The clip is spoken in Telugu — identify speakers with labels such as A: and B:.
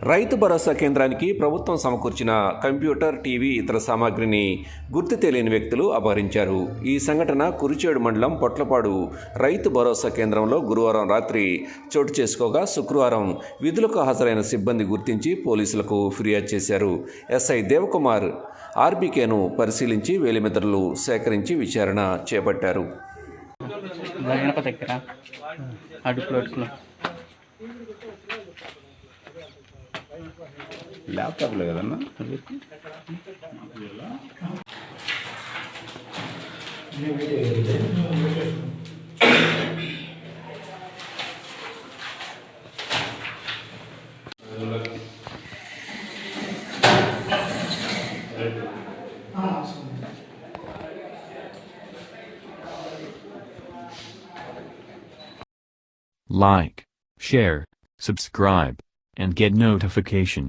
A: రైతు భరోసా కేంద్రానికి ప్రభుత్వం సమకూర్చిన కంప్యూటర్, టీవీ, ఇతర సామాగ్రిని గుర్తు తెలియని వ్యక్తులు అపహరించారు. ఈ సంఘటన కురిచేడు మండలం పొట్లపాడు రైతు భరోసా కేంద్రంలో గురువారం రాత్రి చోటు చేసుకోగా, శుక్రవారం విధులకు హాజరైన సిబ్బంది గుర్తించి పోలీసులకు ఫిర్యాదు చేశారు. ఎస్ఐ దేవకుమార్ ఆర్బీకేను పరిశీలించి వేలిముద్రలు సేకరించి విచారణ చేపట్టారు.
B: ల్యాప్టాప్లో కదన్నా
C: Like, share, subscribe, and get notification.